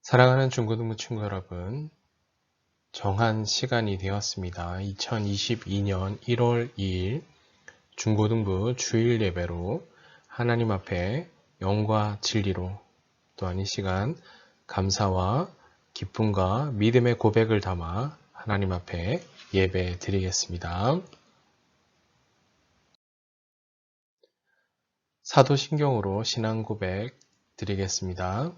사랑하는 중고등부 친구 여러분, 정한 시간이 되었습니다. 2022년 1월 2일 중고등부 주일 예배로 하나님 앞에 영과 진리로 또한 이 시간 감사와 기쁨과 믿음의 고백을 담아 하나님 앞에 예배 드리겠습니다. 사도신경으로 신앙 고백 드리겠습니다.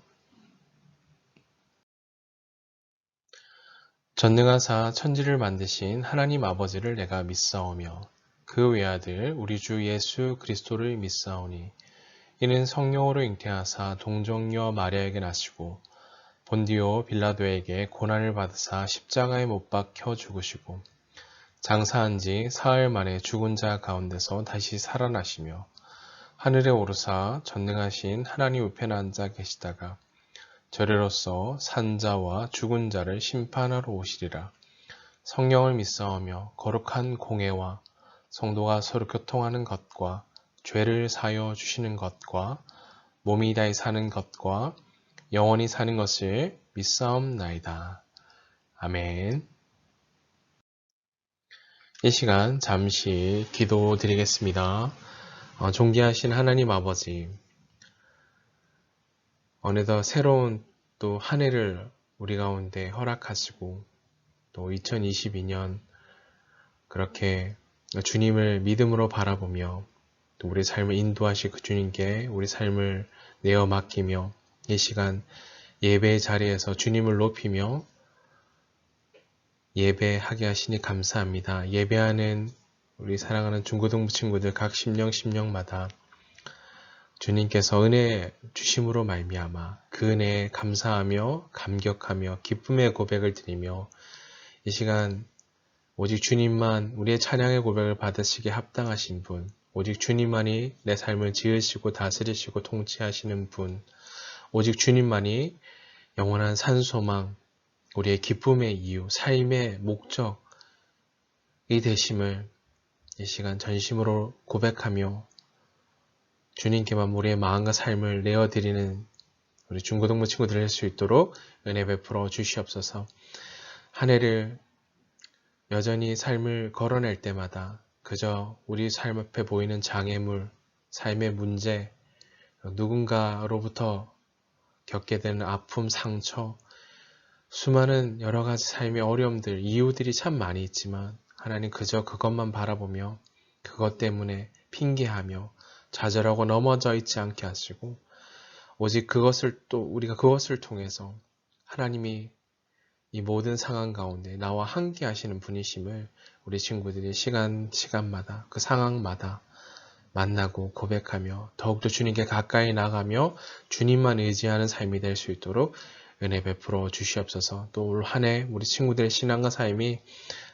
전능하사 천지를 만드신 하나님 아버지를 내가 믿사오며 그 외아들 우리 주 예수 그리스도를 믿사오니 이는 성령으로 잉태하사 동정녀 마리아에게 나시고 본디오 빌라도에게 고난을 받으사 십자가에 못 박혀 죽으시고 장사한 지 사흘 만에 죽은 자 가운데서 다시 살아나시며 하늘에 오르사 전능하신 하나님 우편에 앉아 계시다가 저리로서 산자와 죽은 자를 심판하러 오시리라. 성령을 믿사오며 거룩한 공회와 성도가 서로 교통하는 것과 죄를 사여 주시는 것과 몸이 다히 사는 것과 영원히 사는 것을 믿사옵나이다. 아멘. 이 시간 잠시 기도드리겠습니다. 존귀하신 하나님 아버지, 어느덧 새로운 또 한 해를 우리 가운데 허락하시고 또 2022년 그렇게 주님을 믿음으로 바라보며 또 우리 삶을 인도하실 그 주님께 우리 삶을 내어 맡기며 이 시간 예배의 자리에서 주님을 높이며 예배하게 하시니 감사합니다. 예배하는 우리 사랑하는 중고등부 친구들 각 심령마다 주님께서 은혜 주심으로 말미암아 그 은혜에 감사하며 감격하며 기쁨의 고백을 드리며 이 시간 오직 주님만 우리의 찬양의 고백을 받으시기에 합당하신 분, 오직 주님만이 내 삶을 지으시고 다스리시고 통치하시는 분, 오직 주님만이 영원한 산소망, 우리의 기쁨의 이유, 삶의 목적이 되심을 이 시간 전심으로 고백하며 주님께만 우리의 마음과 삶을 내어드리는 우리 중고등부 친구들 할 수 있도록 은혜 베풀어 주시옵소서. 한 해를 여전히 삶을 걸어낼 때마다 그저 우리 삶 앞에 보이는 장애물, 삶의 문제, 누군가로부터 겪게 되는 아픔, 상처, 수많은 여러 가지 삶의 어려움들, 이유들이 참 많이 있지만 하나님 그저 그것만 바라보며 그것 때문에 핑계하며 좌절하고 넘어져 있지 않게 하시고 오직 그것을 또 우리가 그것을 통해서 하나님이 이 모든 상황 가운데 나와 함께 하시는 분이심을 우리 친구들이 시간마다 그 상황마다 만나고 고백하며 더욱더 주님께 가까이 나가며 주님만 의지하는 삶이 될 수 있도록 은혜 베풀어 주시옵소서. 또 올 한 해 우리 친구들의 신앙과 삶이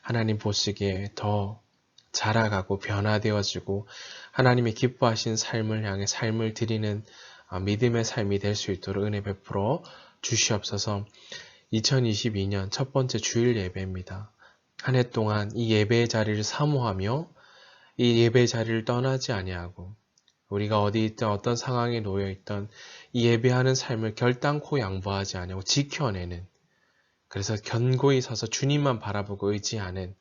하나님 보시기에 더 자라가고 변화되어지고 하나님이 기뻐하신 삶을 향해 삶을 드리는 믿음의 삶이 될 수 있도록 은혜 베풀어 주시옵소서. 2022년 첫 번째 주일 예배입니다. 한 해 동안 이 예배의 자리를 사모하며 이 예배의 자리를 떠나지 아니하고 우리가 어디 있든 어떤 상황에 놓여 있던 이 예배하는 삶을 결단코 양보하지 아니하고 지켜내는, 그래서 견고히 서서 주님만 바라보고 의지하는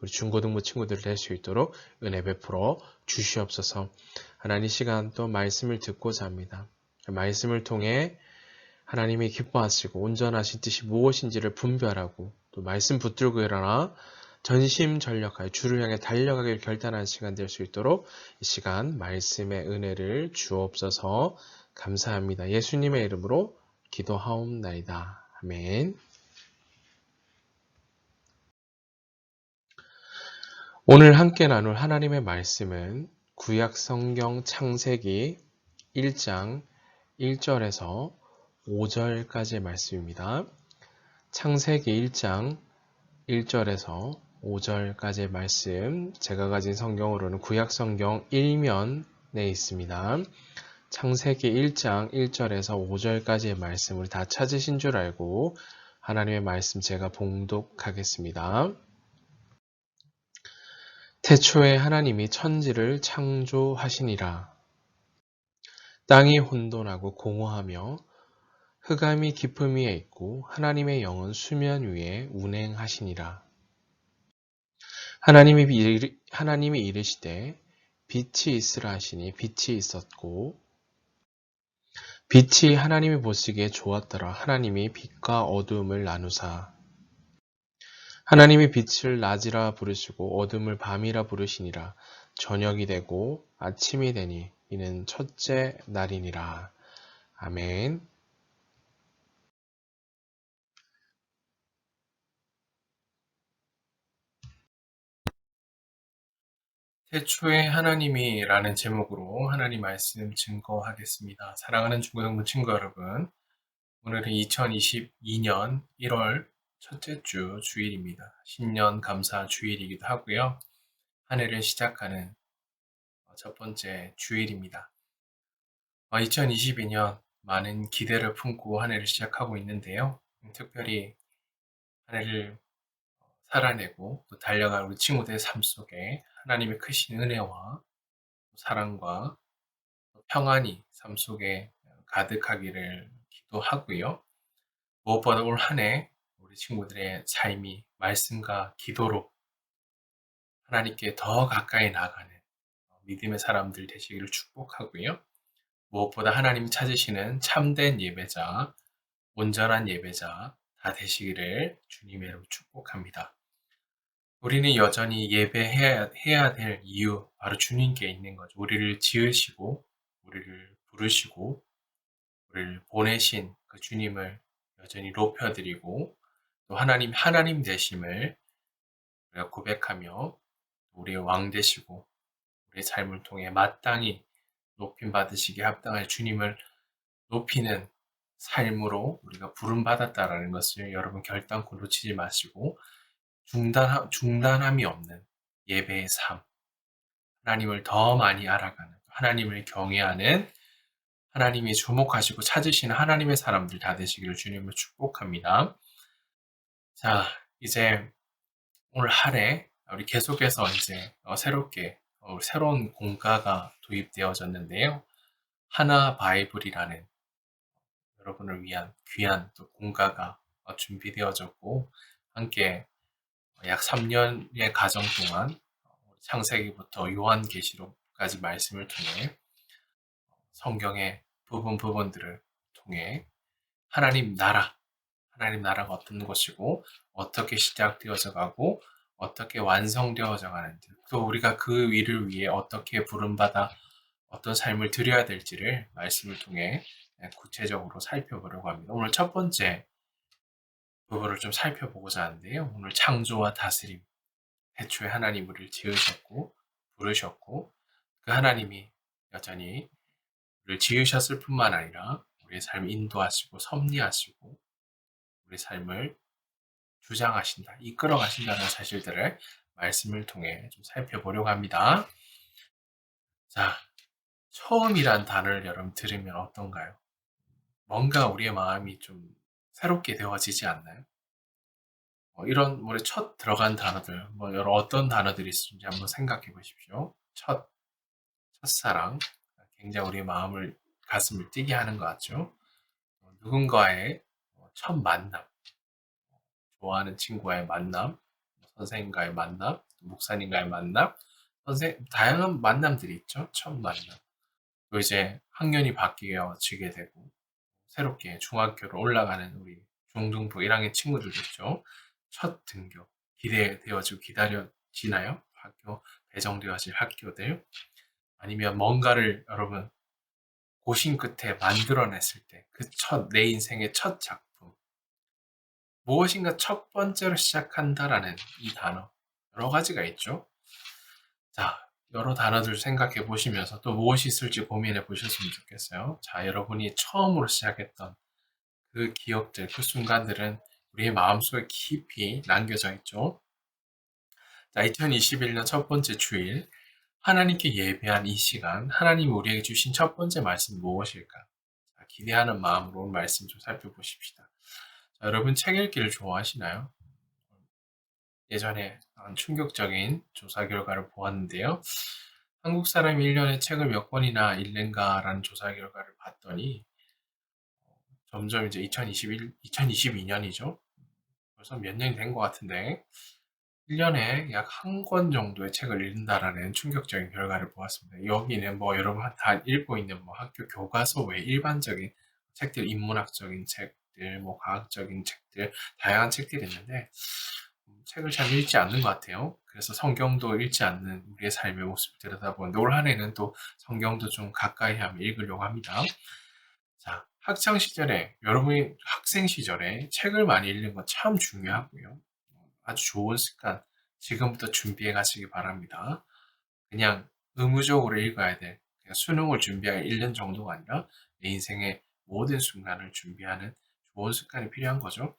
우리 중고등부 친구들 될 수 있도록 은혜 베풀어 주시옵소서. 하나님 시간 또 말씀을 듣고자 합니다. 말씀을 통해 하나님이 기뻐하시고 온전하신 뜻이 무엇인지를 분별하고 또 말씀 붙들고 일어나 전심전력하여 주를 향해 달려가길 결단한 시간 될 수 있도록 이 시간 말씀의 은혜를 주옵소서. 감사합니다. 예수님의 이름으로 기도하옵나이다. 아멘. 오늘 함께 나눌 하나님의 말씀은 구약 성경 창세기 1장 1절에서 5절까지의 말씀입니다. 창세기 1장 1절에서 5절까지의 말씀, 제가 가진 성경으로는 구약 성경 1면에 있습니다. 창세기 1장 1절에서 5절까지의 말씀을 다 찾으신 줄 알고 하나님의 말씀 제가 봉독하겠습니다. 태초에 하나님이 천지를 창조하시니라. 땅이 혼돈하고 공허하며 흑암이 깊음 위에 있고 하나님의 영은 수면 위에 운행하시니라. 하나님이 이르시되 빛이 있으라 하시니 빛이 있었고 빛이 하나님이 보시기에 좋았더라. 하나님이 빛과 어두움을 나누사 하나님이 빛을 낮이라 부르시고 어둠을 밤이라 부르시니라. 저녁이 되고 아침이 되니 이는 첫째 날이니라. 아멘. 태초에 하나님이라는 제목으로 하나님 말씀 증거하겠습니다. 사랑하는 중고등부 친구 여러분, 오늘은 2022년 1월 첫째 주 주일입니다. 신년 감사 주일이기도 하고요. 한 해를 시작하는 첫 번째 주일입니다. 2022년 많은 기대를 품고 한 해를 시작하고 있는데요. 특별히 한 해를 살아내고 또 달려갈 우리 친구들의 삶 속에 하나님의 크신 은혜와 사랑과 평안이 삶 속에 가득하기를 기도하고요. 무엇보다 올 한 해 우리 친구들의 삶이 말씀과 기도로 하나님께 더 가까이 나가는 믿음의 사람들 되시기를 축복하고요. 무엇보다 하나님 찾으시는 참된 예배자, 온전한 예배자 다 되시기를 주님의 이름으로 축복합니다. 우리는 여전히 예배해야 될 이유, 바로 주님께 있는 거죠. 우리를 지으시고, 우리를 부르시고, 우리를 보내신 그 주님을 여전히 높여드리고, 또 하나님 되심을 우리가 고백하며, 우리의 왕 되시고, 우리의 삶을 통해 마땅히 높임 받으시기에 합당한 주님을 높이는 삶으로 우리가 부름받았다라는 것을 여러분 결단코 놓치지 마시고, 중단함이 없는 예배의 삶, 하나님을 더 많이 알아가는, 하나님을 경외하는, 하나님이 주목하시고 찾으시는 하나님의 사람들 다 되시기를 주님을 축복합니다. 자, 이제 오늘 할애 우리 계속해서 이제 새롭게 새로운 공가가 도입되어졌는데요. 하나 바이블이라는 여러분을 위한 귀한 또 공가가 준비되어졌고 함께 약 3년의 과정 동안 창세기부터 요한계시록까지 말씀을 통해 성경의 부분들을 통해 하나님 나라가 어떤 것이고 어떻게 시작되어져 가고 어떻게 완성되어져 가는지 또 우리가 그 일을 위해 어떻게 부름받아 어떤 삶을 드려야 될지를 말씀을 통해 구체적으로 살펴보려고 합니다. 오늘 첫 번째 부분을 좀 살펴보고자 하는데요. 오늘 창조와 다스림. 애초에 하나님 우리를 지으셨고 부르셨고 그 하나님이 여전히 우리를 지으셨을 뿐만 아니라 우리의 삶을 인도하시고 섭리하시고 우리 삶을 주장하신다, 이끌어 가신다는 사실들을 말씀을 통해 좀 살펴보려고 합니다. 자, 처음이란 단어를 여러분 들으면 어떤가요? 뭔가 우리의 마음이 좀 새롭게 되어지지 않나요? 이런 우리 첫 들어간 단어들, 여러 어떤 단어들이 있는지 한번 생각해 보십시오. 첫사랑, 굉장히 우리의 마음을, 가슴을 뛰게 하는 것 같죠? 누군가의 첫 만남, 좋아하는 친구와의 만남, 선생님과의 만남, 목사님과의 만남, 다양한 만남들이 있죠. 첫 만남. 또 이제 학년이 바뀌어지게 되고, 새롭게 중학교로 올라가는 우리 중등부 1학년 친구들도 있죠. 첫 등교, 기대되어지고 기다려지나요? 학교, 배정되어질 학교들. 아니면 뭔가를 여러분 고심 끝에 만들어냈을 때, 내 인생의 첫 작품. 무엇인가 첫 번째로 시작한다라는 이 단어. 여러 가지가 있죠. 자, 여러 단어들 생각해 보시면서 또 무엇이 있을지 고민해 보셨으면 좋겠어요. 자, 여러분이 처음으로 시작했던 그 기억들, 그 순간들은 우리의 마음속에 깊이 남겨져 있죠. 자, 2021년 첫 번째 주일, 하나님께 예배한 이 시간, 하나님이 우리에게 주신 첫 번째 말씀 무엇일까? 자, 기대하는 마음으로 오늘 말씀 좀 살펴보십시다. 자, 여러분 책 읽기를 좋아하시나요? 예전에 충격적인 조사 결과를 보았는데요. 한국 사람이 1년에 책을 몇 권이나 읽는가라는 조사 결과를 봤더니 점점 이제 2022년이죠. 벌써 몇 년이 된 것 같은데 1년에 약 한 권 정도의 책을 읽는다라는 충격적인 결과를 보았습니다. 여기는 뭐 여러분 다 읽고 있는 뭐 학교 교과서 외 일반적인 책들, 인문학적인 책들, 뭐 과학적인 책들, 다양한 책들이 있는데 책을 잘 읽지 않는 것 같아요. 그래서 성경도 읽지 않는 우리의 삶의 모습을 들여다보는데 올 한 해는 또 성경도 좀 가까이 하면 읽으려고 합니다. 자, 학창 시절에 여러분이 학생 시절에 책을 많이 읽는 건 참 중요하고요. 아주 좋은 습관 지금부터 준비해 가시기 바랍니다. 그냥 의무적으로 읽어야 돼. 그냥 수능을 준비하여 읽는 정도가 아니라 내 인생의 모든 순간을 준비하는 좋은 습관이 필요한 거죠.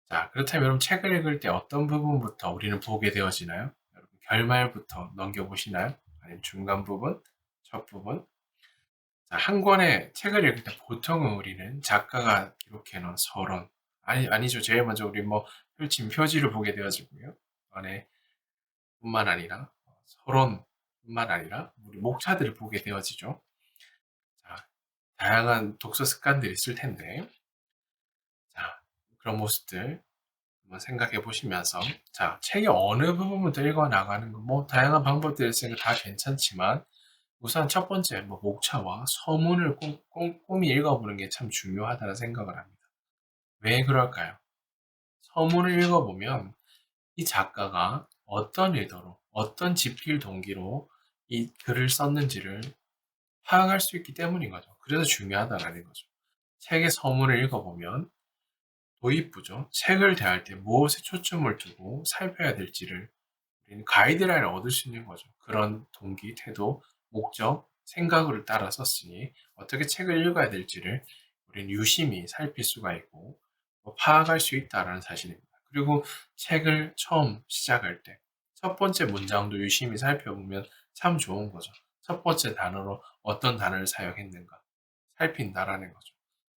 자, 그렇다면 여러분 책을 읽을 때 어떤 부분부터 우리는 보게 되어지나요? 여러분 결말부터 넘겨보시나요? 아니면 중간 부분, 첫 부분? 자, 한 권의 책을 읽을 때 보통은 우리는 작가가 기록해 놓은 서론, 아니죠. 제일 먼저 우리 뭐 펼친 표지를 보게 되어지고요. 안에 뿐만 아니라 서론뿐만 아니라 우리 목차들을 보게 되어지죠. 자, 다양한 독서 습관들이 있을 텐데, 자, 그런 모습들 한번 생각해 보시면서, 자, 책의 어느 부분부터 읽어 나가는 거, 뭐 다양한 방법들이 있으니까 다 괜찮지만, 우선 첫 번째, 뭐 목차와 서문을 꼼꼼히 읽어보는 게 참 중요하다는 생각을 합니다. 왜 그럴까요? 서문을 읽어보면 이 작가가 어떤 의도로, 어떤 집필 동기로 이 글을 썼는지를 파악할 수 있기 때문인 거죠. 그래서 중요하다라는 거죠. 책의 서문을 읽어보면 도입부죠. 책을 대할 때 무엇에 초점을 두고 살펴야 될지를 우리는 가이드라인을 얻을 수 있는 거죠. 그런 동기, 태도, 목적, 생각을 따라 썼으니 어떻게 책을 읽어야 될지를 우리는 유심히 살필 수가 있고 파악할 수 있다는 사실입니다. 그리고 책을 처음 시작할 때 첫 번째 문장도 유심히 살펴보면 참 좋은 거죠. 첫 번째 단어로 어떤 단어를 사용했는가 살핀다라는 거죠.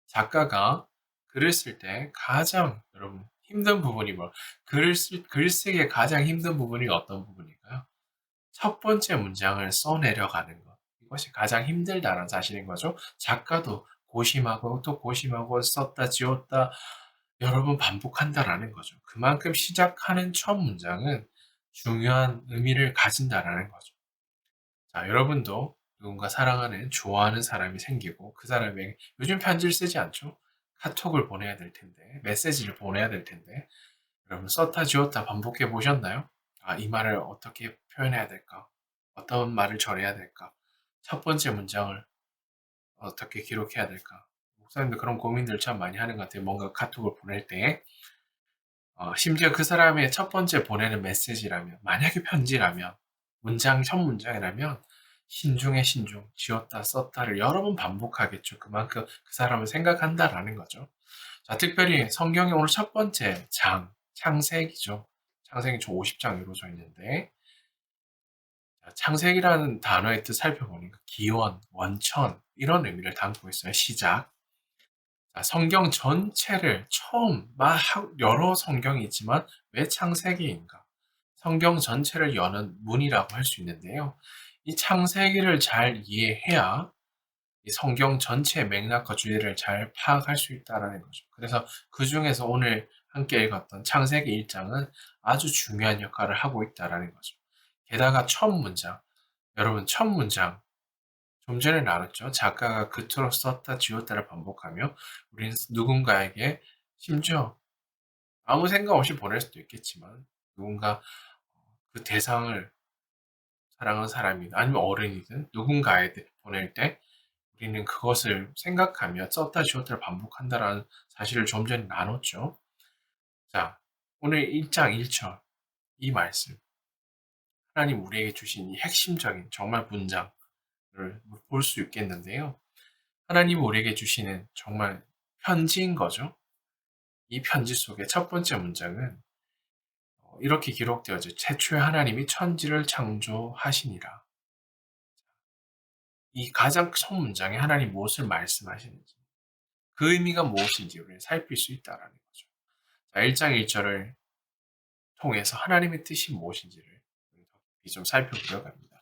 작가가 글을 쓸 때 가장 여러분 힘든 부분이 뭐 글 쓰기에 가장 힘든 부분이 어떤 부분일까요? 첫 번째 문장을 써내려가는 것. 이것이 가장 힘들다는 사실인 거죠. 작가도 고심하고 또 고심하고 썼다 지웠다 여러 번 반복한다라는 거죠. 그만큼 시작하는 첫 문장은 중요한 의미를 가진다라는 거죠. 자, 여러분도 누군가 사랑하는, 좋아하는 사람이 생기고 그 사람에게 요즘 편지를 쓰지 않죠? 카톡을 보내야 될 텐데, 메시지를 보내야 될 텐데, 여러분 썼다 지웠다 반복해 보셨나요? 아, 이 말을 어떻게 표현해야 될까? 어떤 말을 전해야 될까? 첫 번째 문장을 어떻게 기록해야 될까? 목사님도 그런 고민들 참 많이 하는 것 같아요. 뭔가 카톡을 보낼 때. 심지어 그 사람의 첫 번째 보내는 메시지라면, 만약에 편지라면, 첫 문장이라면, 신중에 신중, 지웠다 썼다를 여러 번 반복하겠죠. 그만큼 그 사람을 생각한다라는 거죠. 자, 특별히 성경의 오늘 첫 번째 장, 창세기죠. 창세기 총 50장 이루어져 있는데, 창세기라는 단어의 뜻 살펴보니까 기원, 원천, 이런 의미를 담고 있어요. 시작. 자, 성경 전체를 여러 성경이 있지만 왜 창세기인가? 성경 전체를 여는 문이라고 할 수 있는데요. 이 창세기를 잘 이해해야 이 성경 전체의 맥락과 주제를 잘 파악할 수 있다라는 거죠. 그래서 그 중에서 오늘 함께 읽었던 창세기 1장은 아주 중요한 역할을 하고 있다라는 거죠. 게다가 첫 문장, 여러분 첫 문장 좀 전에 나눴죠. 작가가 그토록 썼다 지웠다를 반복하며 우리는 누군가에게 심지어 아무 생각 없이 보낼 수도 있겠지만 누군가 그 대상을 사랑하는 사람이든 아니면 어른이든 누군가에게 보낼 때 우리는 그것을 생각하며 썼다 지웠다를 반복한다라는 사실을 좀 전에 나눴죠. 자, 오늘 1장 1절 이 말씀 하나님 우리에게 주신 이 핵심적인 정말 문장을 볼 수 있겠는데요. 하나님 우리에게 주시는 정말 편지인 거죠. 이 편지 속의 첫 번째 문장은 이렇게 기록되어져 최초에 하나님이 천지를 창조하시니라. 이 가장 첫 문장에 하나님 무엇을 말씀하시는지 그 의미가 무엇인지 우리는 살필 수 있다라는 거죠. 자, 1장 1절을 통해서 하나님의 뜻이 무엇인지를 좀 살펴보려고 합니다.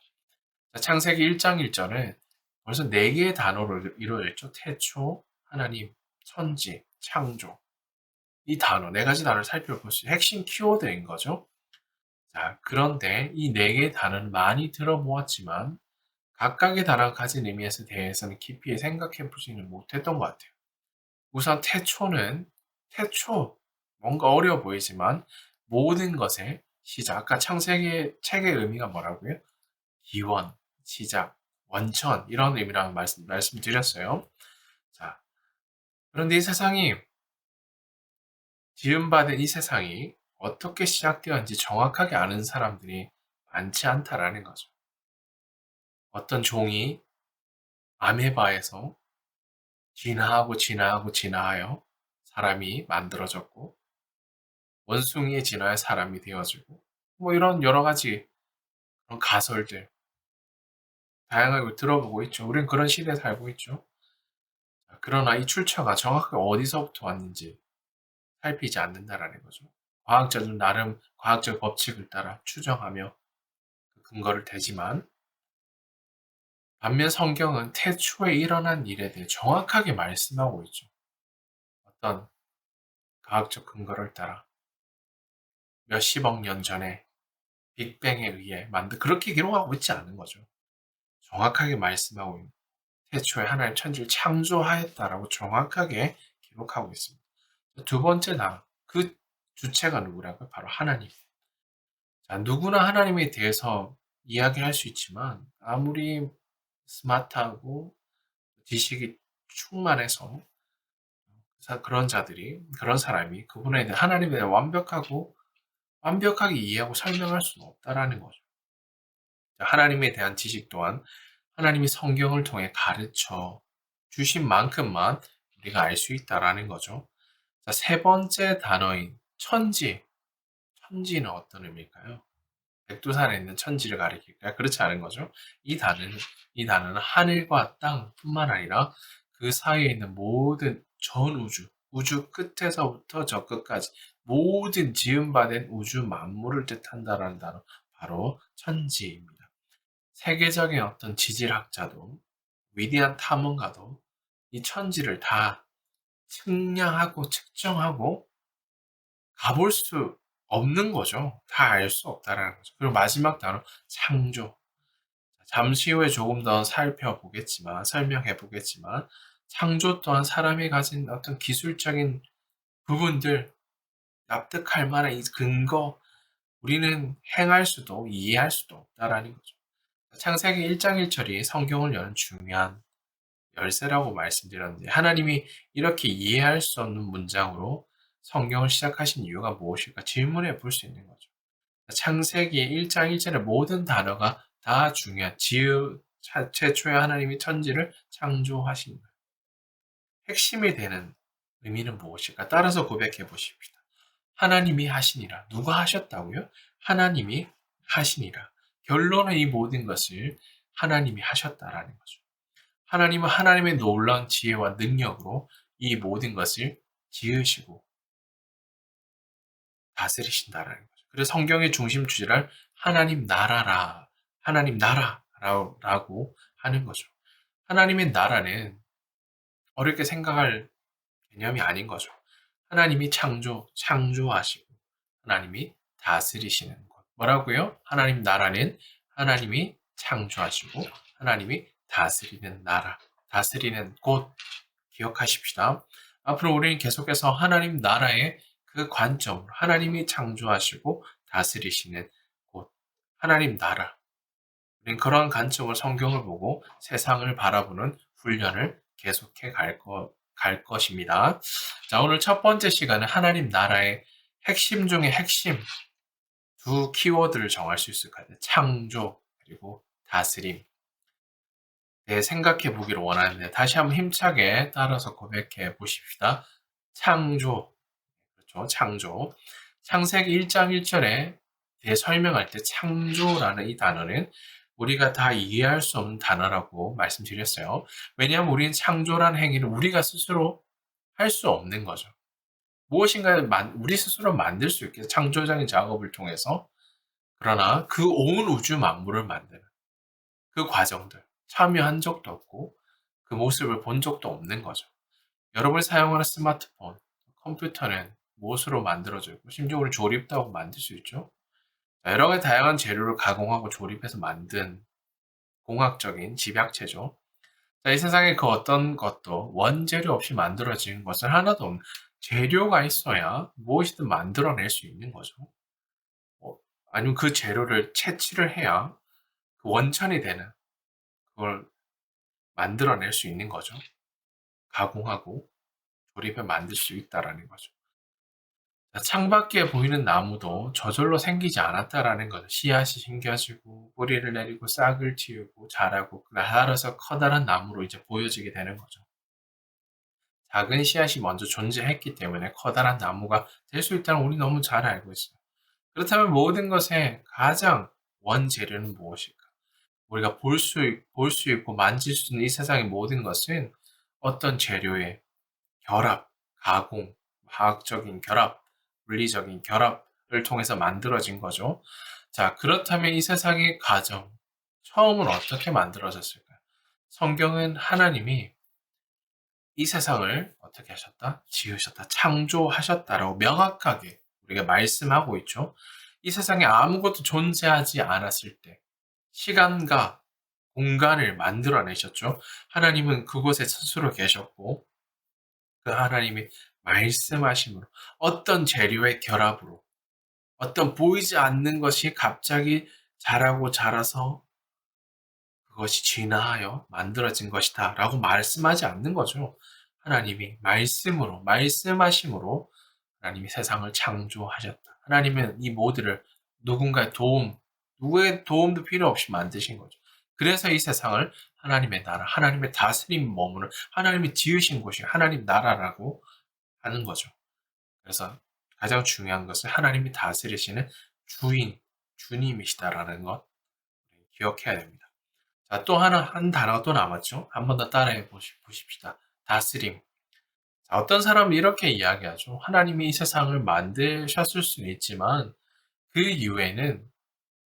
자, 창세기 1장 1절은 벌써 4개의 단어로 이루어져 있죠. 태초, 하나님, 천지, 창조. 이 단어, 네 가지 단어를 살펴볼 수 있는 핵심 키워드인 거죠. 자, 그런데 이 네 개의 단어는 많이 들어보았지만 각각의 단어가 가진 의미에 대해서는 깊이 생각해 보지는 못했던 것 같아요. 우선 태초, 뭔가 어려워 보이지만 모든 것의 시작. 아까 창세기 책의 의미가 뭐라고요? 기원, 시작, 원천 이런 의미라는 말씀드렸어요. 자, 그런데 지음받은 이 세상이 어떻게 시작되었는지 정확하게 아는 사람들이 많지 않다라는 거죠. 어떤 종이 아메바에서 진화하여 사람이 만들어졌고 원숭이에 진화해 사람이 되어지고 뭐 이런 여러 가지 그런 가설들 다양하게 들어보고 있죠. 우린 그런 시대에 살고 있죠. 그러나 이 출처가 정확하게 어디서부터 왔는지 살피지 않는다라는 거죠. 과학자들은 나름 과학적 법칙을 따라 추정하며 그 근거를 대지만 반면 성경은 태초에 일어난 일에 대해 정확하게 말씀하고 있죠. 어떤 과학적 근거를 따라 몇십억 년 전에 빅뱅에 의해 그렇게 기록하고 있지 않은 거죠. 정확하게 말씀하고 있는 태초에 하나님 천지를 창조하였다라고 정확하게 기록하고 있습니다. 두 번째 그 주체가 누구라고요? 바로 하나님. 자, 누구나 하나님에 대해서 이야기할 수 있지만 아무리 스마트하고 지식이 충만해서 그런 사람이 그분에 대해 하나님에 대해 완벽하게 이해하고 설명할 수는 없다라는 거죠. 하나님에 대한 지식 또한 하나님이 성경을 통해 가르쳐 주신 만큼만 우리가 알 수 있다라는 거죠. 자, 세 번째 단어인 천지. 천지는 어떤 의미일까요? 백두산에 있는 천지를 가리킬까요? 그렇지 않은 거죠. 이 단어는 하늘과 땅뿐만 아니라 그 사이에 있는 모든 전 우주 끝에서부터 저 끝까지 모든 지음받은 우주 만물을 뜻한다라는 단어, 바로 천지입니다. 세계적인 어떤 지질학자도 위대한 탐험가도 이 천지를 다 측량하고 측정하고 가볼 수 없는 거죠. 다 알 수 없다라는 거죠. 그리고 마지막 단어 창조. 잠시 후에 조금 더 설명해 보겠지만 창조 또한 사람이 가진 어떤 기술적인 부분들 납득할 만한 이 근거 우리는 행할 수도 이해할 수도 없다라는 거죠. 창세기 1장 1절이 성경을 여는 중요한 열쇠라고 말씀드렸는데 하나님이 이렇게 이해할 수 없는 문장으로 성경을 시작하신 이유가 무엇일까 질문해 볼 수 있는 거죠. 창세기 1장 1절의 모든 단어가 다 중요한 최초에 하나님이 천지를 창조하신 것. 핵심이 되는 의미는 무엇일까? 따라서 고백해 보십시다. 하나님이 하시니라. 누가 하셨다고요? 하나님이 하시니라. 결론은 이 모든 것을 하나님이 하셨다라는 거죠. 하나님은 하나님의 놀라운 지혜와 능력으로 이 모든 것을 지으시고 다스리신다라는 거죠. 그래서 성경의 중심 주제를 하나님 나라라고 하는 거죠. 하나님의 나라는 어렵게 생각할 개념이 아닌 거죠. 하나님이 창조하시고 하나님이 다스리시는 것. 뭐라고요? 하나님 나라는 하나님이 창조하시고 하나님이 다스리는 나라, 다스리는 곳 기억하십시다. 앞으로 우리는 계속해서 하나님 나라의 그 관점으로 하나님이 창조하시고 다스리시는 곳, 하나님 나라. 우리는 그러한 관점으로 성경을 보고 세상을 바라보는 훈련을 계속해 갈 것입니다. 자, 오늘 첫 번째 시간은 하나님 나라의 핵심 중의 핵심 두 키워드를 정할 수 있을 것 같아요. 창조 그리고 다스림. 네, 생각해 보기를 원하는데 다시 한번 힘차게 따라서 고백해 보십시다. 창조. 그렇죠. 창조. 창세기 1장 1절에 대해 설명할 때 창조라는 이 단어는 우리가 다 이해할 수 없는 단어라고 말씀드렸어요. 왜냐하면 우리는 창조라는 행위를 우리가 스스로 할 수 없는 거죠. 무엇인가를 우리 스스로 만들 수 있게 창조적인 작업을 통해서 그러나 그 온 우주 만물을 만드는 그 과정들 참여한 적도 없고 그 모습을 본 적도 없는 거죠. 여러분이 사용하는 스마트폰, 컴퓨터는 무엇으로 만들어져 있고 심지어 우리 조립도 하고 만들 수 있죠. 여러 가지 다양한 재료를 가공하고 조립해서 만든 공학적인 집약체죠. 자, 이 세상에 그 어떤 것도 원재료 없이 만들어진 것은 하나도 없는 재료가 있어야 무엇이든 만들어낼 수 있는 거죠. 어, 아니면 그 재료를 채취를 해야 그 원천이 되는 그걸 만들어낼 수 있는 거죠. 가공하고 조립해 만들 수 있다라는 거죠. 창밖에 보이는 나무도 저절로 생기지 않았다라는 거죠. 씨앗이 생겨지고 뿌리를 내리고 싹을 틔우고 자라고 자라서 커다란 나무로 이제 보여지게 되는 거죠. 작은 씨앗이 먼저 존재했기 때문에 커다란 나무가 될 수 있다는 우리 너무 잘 알고 있어요. 그렇다면 모든 것의 가장 원재료는 무엇일까? 우리가 볼 수 있고 만질 수 있는 이 세상의 모든 것은 어떤 재료의 결합, 가공, 화학적인 결합, 물리적인 결합을 통해서 만들어진 거죠. 자, 그렇다면 이 세상의 가정, 처음은 어떻게 만들어졌을까요? 성경은 하나님이 이 세상을 어떻게 하셨다? 지으셨다, 창조하셨다라고 명확하게 우리가 말씀하고 있죠. 이 세상에 아무것도 존재하지 않았을 때 시간과 공간을 만들어내셨죠. 하나님은 그곳에 스스로 계셨고 그 하나님이 말씀하심으로 어떤 재료의 결합으로 어떤 보이지 않는 것이 갑자기 자라고 자라서 그것이 진화하여 만들어진 것이다 라고 말씀하지 않는 거죠. 하나님이 말씀으로 말씀하심으로 하나님이 세상을 창조하셨다. 하나님은 이 모두를 누군가의 도움, 누구의 도움도 필요 없이 만드신 거죠. 그래서 이 세상을 하나님의 나라, 하나님의 다스림 머무는 하나님이 지으신 곳이 하나님 나라라고 하는 거죠. 그래서 가장 중요한 것은 하나님이 다스리시는 주인, 주님이시다라는 것 기억해야 됩니다. 자, 또 하나, 한 단어가 또 남았죠? 한 번 더 따라해 보십시다. 다스림. 자, 어떤 사람은 이렇게 이야기하죠. 하나님이 이 세상을 만드셨을 수는 있지만 그 이후에는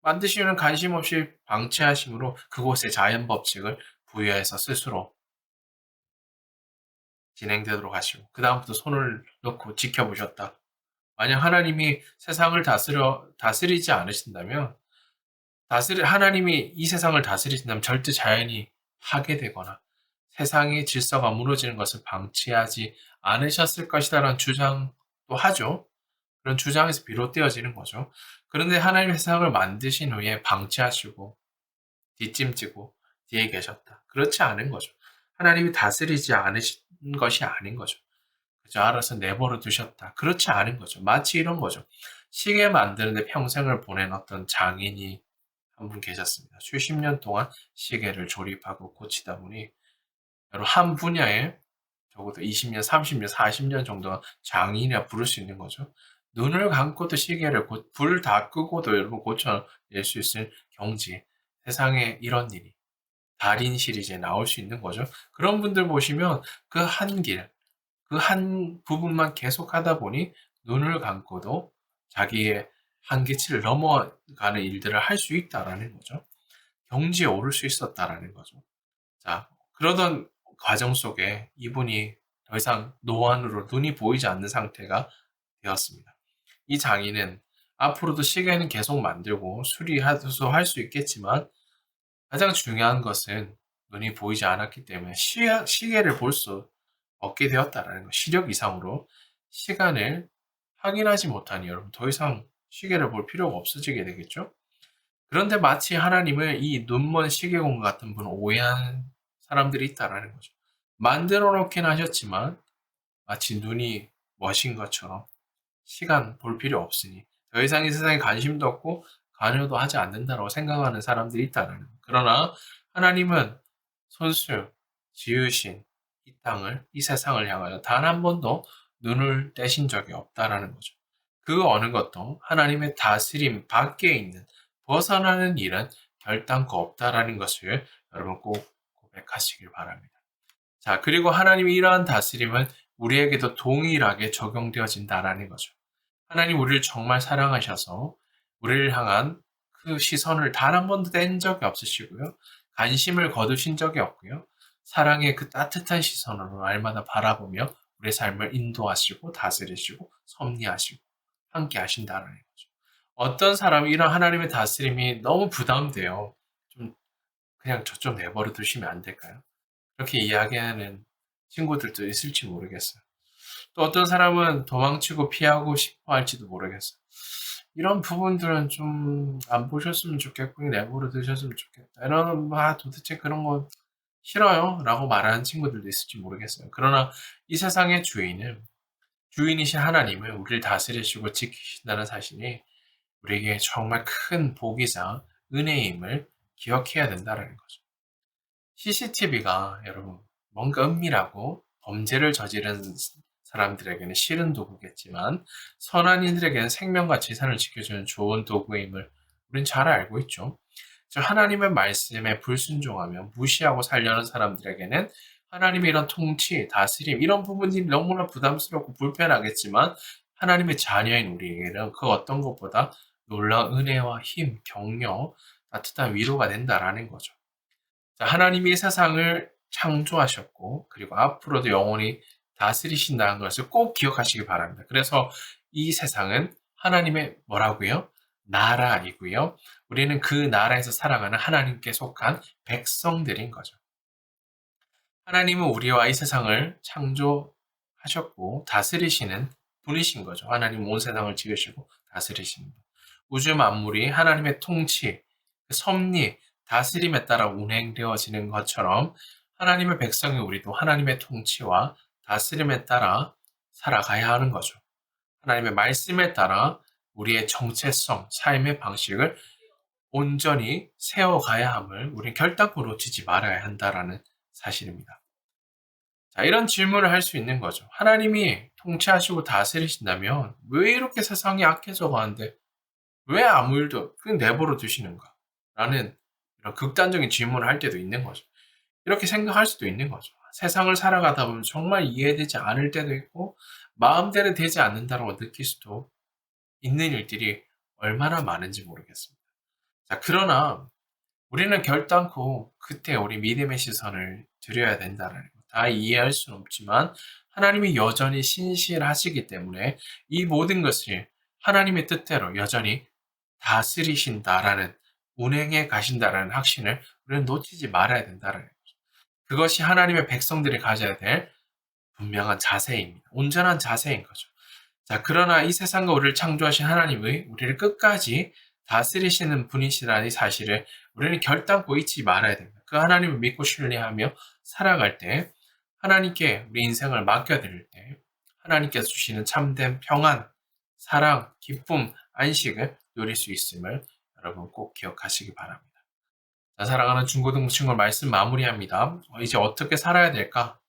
만드시는 관심 없이 방치하심으로 그곳에 자연 법칙을 부여해서 스스로 진행되도록 하시고 그 다음부터 손을 놓고 지켜보셨다. 만약 하나님이 세상을 다스리지 않으신다면 하나님이 이 세상을 다스리신다면 절대 자연이 파괴되거나 세상의 질서가 무너지는 것을 방치하지 않으셨을 것이다라는 주장도 하죠. 그런 주장에서 비롯되어지는 거죠. 그런데 하나님의 세상을 만드신 후에 방치하시고 뒷짐지고 뒤에 계셨다. 그렇지 않은 거죠. 하나님이 다스리지 않으신 것이 아닌 거죠. 그저 알아서 내버려 두셨다. 그렇지 않은 거죠. 마치 이런 거죠. 시계 만드는데 평생을 보낸 어떤 장인이 한 분 계셨습니다. 수십 년 동안 시계를 조립하고 고치다 보니 여러 한 분야에 적어도 20년, 30년, 40년 정도가 장인이라 부를 수 있는 거죠. 눈을 감고도 시계를 불 다 끄고도 여러분 고쳐낼 수 있을 경지. 세상에 이런 일이 달인 시리즈에 나올 수 있는 거죠. 그런 분들 보시면 그 한 길, 그 한 부분만 계속 하다 보니 눈을 감고도 자기의 한계치를 넘어가는 일들을 할 수 있다라는 거죠. 경지에 오를 수 있었다라는 거죠. 자, 그러던 과정 속에 이분이 더 이상 노안으로 눈이 보이지 않는 상태가 되었습니다. 이 장인은 앞으로도 시계는 계속 만들고 수리해서 할 수 있겠지만 가장 중요한 것은 눈이 보이지 않았기 때문에 시계를 볼 수 없게 되었다라는 것. 시력 이상으로 시간을 확인하지 못하니 여러분 더 이상 시계를 볼 필요가 없어지게 되겠죠? 그런데 마치 하나님을 이 눈먼 시계공 같은 분 오해한 사람들이 있다라는 거죠. 만들어 놓긴 하셨지만 마치 눈이 멋인 것처럼 시간 볼 필요 없으니 더 이상 이 세상에 관심도 없고 관여도 하지 않는다고 생각하는 사람들이 있다는 거예요. 그러나 하나님은 손수 지으신 이 땅을, 이 세상을 향하여 단 한 번도 눈을 떼신 적이 없다라는 거죠. 그 어느 것도 하나님의 다스림 밖에 있는 벗어나는 일은 결단코 없다라는 것을 여러분 꼭 고백하시길 바랍니다. 자, 그리고 하나님의 이러한 다스림은 우리에게도 동일하게 적용되어진다라는 거죠. 하나님 우리를 정말 사랑하셔서 우리를 향한 그 시선을 단 한 번도 뗀 적이 없으시고요. 관심을 거두신 적이 없고요. 사랑의 그 따뜻한 시선으로 날마다 바라보며 우리의 삶을 인도하시고 다스리시고 섭리하시고 함께 하신다는 거죠. 어떤 사람이 이런 하나님의 다스림이 너무 부담돼요. 좀 그냥 저 좀 내버려 두시면 안 될까요? 그렇게 이야기하는 친구들도 있을지 모르겠어요. 또 어떤 사람은 도망치고 피하고 싶어 할지도 모르겠어요. 이런 부분들은 좀 안 보셨으면 좋겠고 내버려 두셨으면 좋겠다. 이런 도대체 그런 거 싫어요 라고 말하는 친구들도 있을지 모르겠어요. 그러나 이 세상의 주인이신 하나님은 우리를 다스리시고 지키신다는 사실이 우리에게 정말 큰 복이자 은혜임을 기억해야 된다는 거죠. CCTV가 여러분 뭔가 은밀하고 범죄를 저지른 사람들에게는 싫은 도구겠지만 선한 이들에게는 생명과 재산을 지켜주는 좋은 도구임을 우린 잘 알고 있죠. 하나님의 말씀에 불순종하며 무시하고 살려는 사람들에게는 하나님의 이런 통치, 다스림 이런 부분이 너무나 부담스럽고 불편하겠지만 하나님의 자녀인 우리에게는 그 어떤 것보다 놀라운 은혜와 힘, 격려, 따뜻한 위로가 된다라는 거죠. 하나님이 세상을 창조하셨고 그리고 앞으로도 영원히 다스리신다는 것을 꼭 기억하시기 바랍니다. 그래서 이 세상은 하나님의 뭐라고요? 나라이고요. 우리는 그 나라에서 살아가는 하나님께 속한 백성들인 거죠. 하나님은 우리와 이 세상을 창조하셨고 다스리시는 분이신 거죠. 하나님 온 세상을 지으시고 다스리시는 분. 우주 만물이 하나님의 통치, 섭리, 다스림에 따라 운행되어지는 것처럼 하나님의 백성이 우리도 하나님의 통치와 다스림에 따라 살아가야 하는 거죠. 하나님의 말씀에 따라 우리의 정체성, 삶의 방식을 온전히 세워가야 함을 우리는 결단코 놓치지 말아야 한다라는 사실입니다. 자, 이런 질문을 할 수 있는 거죠. 하나님이 통치하시고 다스리신다면 왜 이렇게 세상이 악해져 가는데 왜 아무 일도 그냥 내버려 두시는가? 라는 이런 극단적인 질문을 할 때도 있는 거죠. 이렇게 생각할 수도 있는 거죠. 세상을 살아가다 보면 정말 이해되지 않을 때도 있고 마음대로 되지 않는다고 느낄 수도 있는 일들이 얼마나 많은지 모르겠습니다. 자, 그러나 우리는 결단코 그때 우리 믿음의 시선을 드려야 된다는 거. 다 이해할 수는 없지만 하나님이 여전히 신실하시기 때문에 이 모든 것을 하나님의 뜻대로 여전히 다스리신다라는 운행해 가신다라는 확신을 우리는 놓치지 말아야 된다는 거죠. 그것이 하나님의 백성들이 가져야 될 분명한 자세입니다. 온전한 자세인 거죠. 자, 그러나 이 세상과 우리를 창조하신 하나님의 우리를 끝까지 다스리시는 분이시라는 이 사실을 우리는 결단코 잊지 말아야 됩니다. 그 하나님을 믿고 신뢰하며 살아갈 때 하나님께 우리 인생을 맡겨드릴 때 하나님께서 주시는 참된 평안, 사랑, 기쁨, 안식을 누릴 수 있음을 여러분 꼭 기억하시기 바랍니다. 자, 사랑하는 중고등부 친구 말씀 마무리합니다. 이제 어떻게 살아야 될까?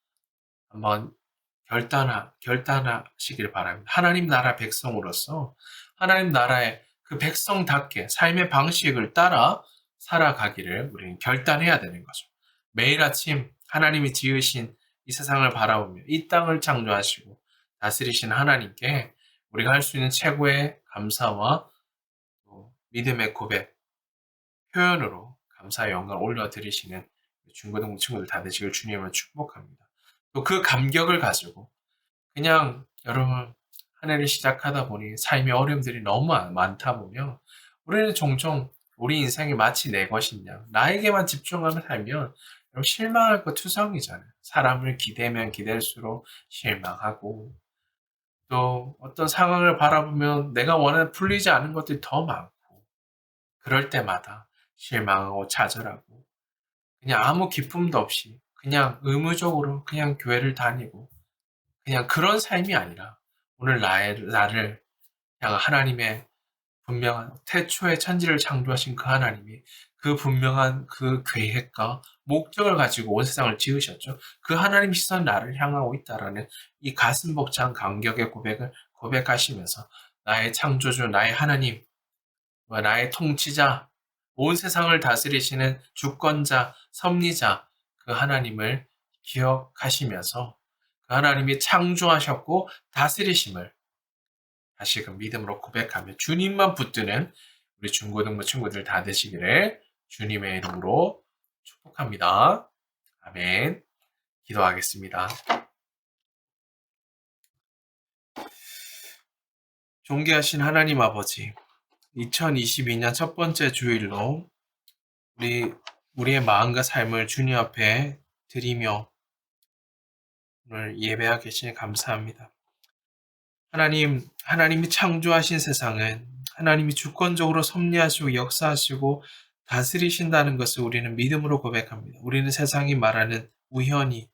한번 결단하시길 바랍니다. 하나님 나라 백성으로서 하나님 나라의 그 백성답게 삶의 방식을 따라 살아가기를 우리는 결단해야 되는 거죠. 매일 아침 하나님이 지으신 이 세상을 바라보며 이 땅을 창조하시고 다스리신 하나님께 우리가 할 수 있는 최고의 감사와 또 믿음의 고백, 표현으로 감사의 영광을 올려드리시는 중고등부 친구들 다 되시길 주님을 축복합니다. 또 그 감격을 가지고 그냥 여러분 한 해를 시작하다 보니 삶의 어려움들이 너무 많다 보면 우리는 종종 우리 인생이 마치 내 것이냐 나에게만 집중하며 살면 실망할 거 투성이잖아요. 사람을 기대면 기댈수록 실망하고 또 어떤 상황을 바라보면 내가 원하는 풀리지 않은 것들이 더 많고 그럴 때마다 실망하고 좌절하고 그냥 아무 기쁨도 없이 그냥 의무적으로 그냥 교회를 다니고 그냥 그런 삶이 아니라 오늘 나를 향한 하나님의 분명한 태초에 천지를 창조하신 그 하나님이 그 분명한 그 계획과 목적을 가지고 온 세상을 지으셨죠. 그 하나님 시선 나를 향하고 있다라는 이 가슴 벅찬 감격의 고백을 고백하시면서 나의 창조주, 나의 하나님, 나의 통치자, 온 세상을 다스리시는 주권자, 섭리자 그 하나님을 기억하시면서 그 하나님이 창조하셨고 다스리심을 다시금 믿음으로 고백하며 주님만 붙드는 우리 중고등부 친구들 다 되시기를 주님의 이름으로 축복합니다. 아멘. 기도하겠습니다. 존귀하신 하나님 아버지, 2022년 첫 번째 주일로 우리의 마음과 삶을 주님 앞에 드리며 오늘 예배하게 계시니 감사합니다. 하나님이 창조하신 세상은 하나님이 주권적으로 섭리하시고 역사하시고 다스리신다는 것을 우리는 믿음으로 고백합니다. 우리는 세상이 말하는 우연히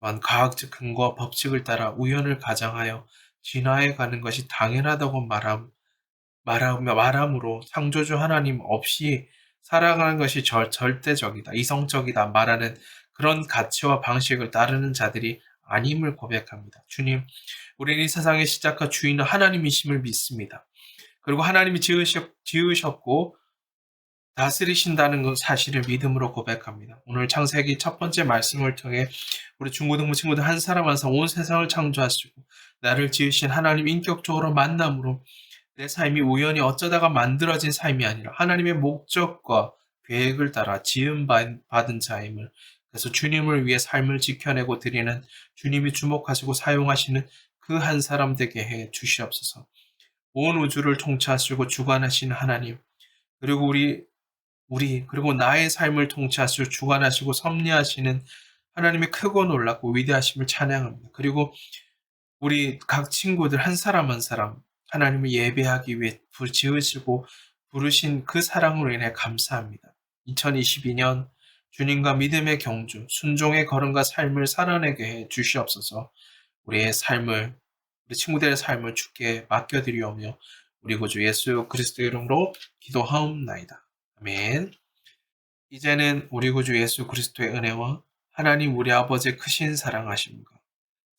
또한 과학적 근거와 법칙을 따라 우연을 가장하여 진화해 가는 것이 당연하다고 말함으로 창조주 하나님 없이 살아가는 것이 절대적이다, 이성적이다 말하는 그런 가치와 방식을 따르는 자들이 아님을 고백합니다. 주님, 우리는 이 세상의 시작과 주인은 하나님이심을 믿습니다. 그리고 하나님이 지으셨고 다스리신다는 그 사실을 믿음으로 고백합니다. 오늘 창세기 첫 번째 말씀을 통해 우리 중고등부 친구들 한 사람 한 사람 온 세상을 창조하시고 나를 지으신 하나님 인격적으로 만남으로 내 삶이 우연히 어쩌다가 만들어진 삶이 아니라 하나님의 목적과 계획을 따라 지음받은 자임을, 그래서 주님을 위해 삶을 지켜내고 드리는, 주님이 주목하시고 사용하시는 그 한 사람 되게 해 주시옵소서. 온 우주를 통치하시고 주관하시는 하나님, 그리고 그리고 나의 삶을 통치하시고 주관하시고 섭리하시는 하나님의 크고 놀랍고 위대하심을 찬양합니다. 그리고 우리 각 친구들 한 사람 한 사람 하나님을 예배하기 위해 지으시고 부르신 그 사랑으로 인해 감사합니다. 2022년 주님과 믿음의 경주, 순종의 걸음과 삶을 살아내게 해 주시옵소서. 우리 친구들의 삶을 주께 맡겨드리오며 우리 구주 예수 그리스도 이름으로 기도하옵나이다. 아멘. 이제는 우리 구주 예수 그리스도의 은혜와 하나님 우리 아버지의 크신 사랑하심과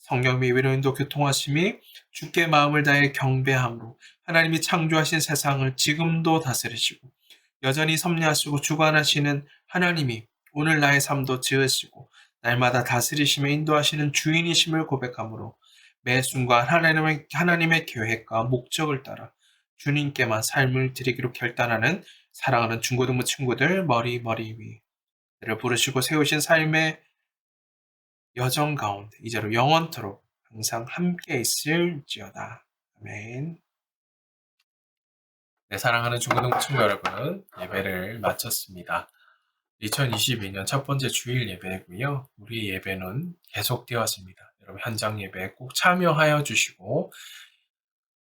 성령의 위로인도 교통하심이 주께 마음을 다해 경배함으로 하나님이 창조하신 세상을 지금도 다스리시고 여전히 섭리하시고 주관하시는 하나님이 오늘 나의 삶도 지으시고 날마다 다스리시며 인도하시는 주인이심을 고백함으로 매 순간 하나님의 계획과 목적을 따라 주님께만 삶을 드리기로 결단하는 사랑하는 중고등부 친구들 머리 위 를 부르시고 세우신 삶의 여정 가운데 이제로 영원토록 항상 함께 있을지어다. 아멘. 네, 사랑하는 중고등부 친구 여러분, 예배를 마쳤습니다. 2022년 첫 번째 주일 예배고요. 우리 예배는 계속되었습니다. 여러분 현장 예배에 꼭 참여하여 주시고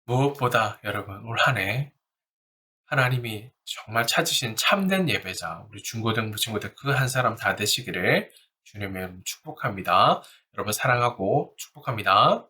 무엇보다 여러분 올 한 해 하나님이 정말 찾으신 참된 예배자 우리 중고등부 친구들 그 한 사람 다 되시기를 주님의 이름으로 축복합니다. 여러분 사랑하고 축복합니다.